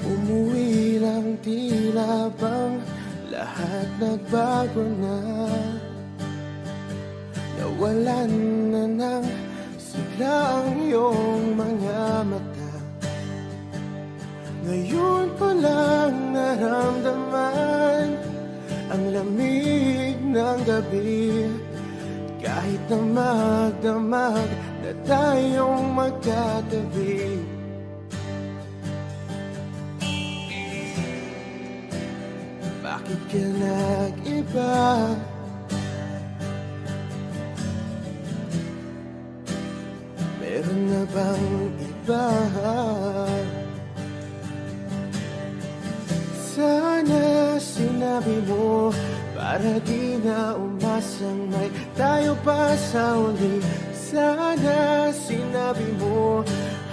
Umuwi lang, tila bang lahat nagbago na. Nawalan na ng sigla ang iyong mga mata. Ngayon ko lang naramdaman ang lamig ng gabi. Kahit na magdamag na tayong magkatabi. Bakit ka nag-iba? Meron na bang iba? Sana sinabi mo para di na umasang may tayo pa sa uli. Sana sinabi mo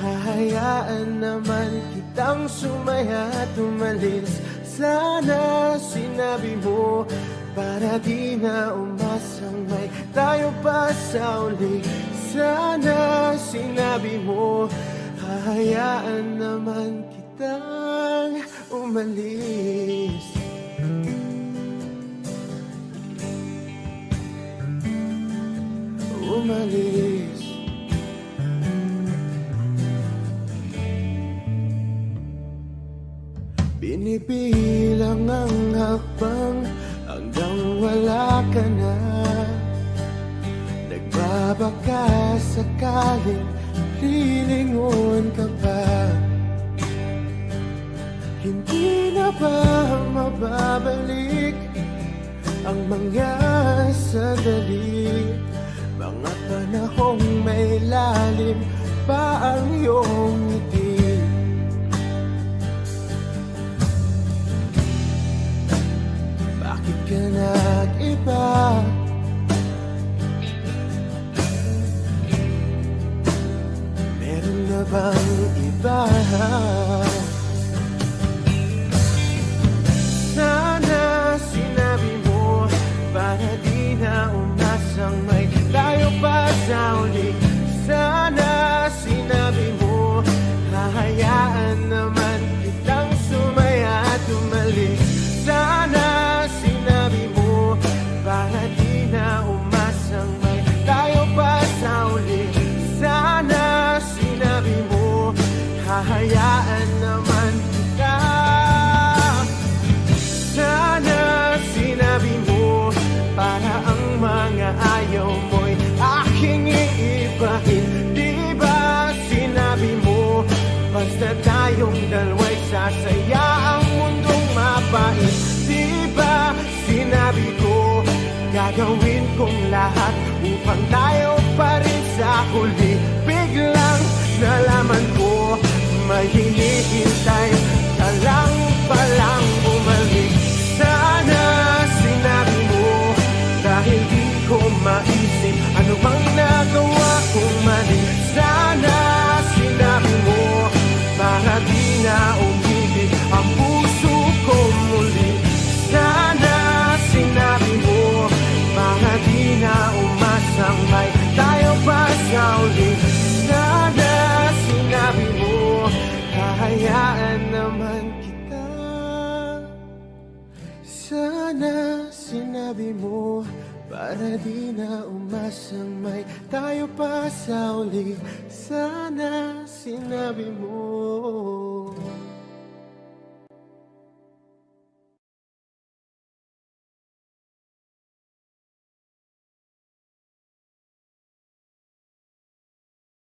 hahayaan naman kitang sumaya at umalis. Sana sinabi mo para di na umasang may tayo pa sa uli. Sana sinabi mo hahayaan naman kitang umalis. Umalis. Binibilang ang hakbang hanggang wala ka na. Nagbabaka sakaling lilingon ka pa. Hindi na ba mababalik ang mga sandali, mga panahong may lalim pa ang iyong ngiti? Bakit ka nag-iba? Meron na bang iba? Sana sinabi mo para di na umasang may tayo pa sa uli. Sana sinabi mo hahayaan naman kitang sumaya at umalis. Sana sinabi mo para di na umasang may tayo pa sa uli. Sana sinabi mo hahayaan naman kita. Sana sinabi mo para ang mga ayaw mo'y aking iibahin. Di ba sinabi mo basta tayong dalawa'y sasaya ang mundong mapait? Di ba sinabi ko gagawin kong lahat upang tayo pa rin sa huli? Biglang nalaman ko may hinihintay ka lang palang bumalik. Sana sinabi mo dahil di ko maisip ano bang nagawa kong mali. Sana sinabi mo para di na umibig ang puso ko muli. Sana sinabi mo para di na umasang may tayo pa sa uli. Sana sinabi mo hahayaan naman kita. Sana sinabi mo para di na umasang may tayo pa sa uli. Sana sinabi mo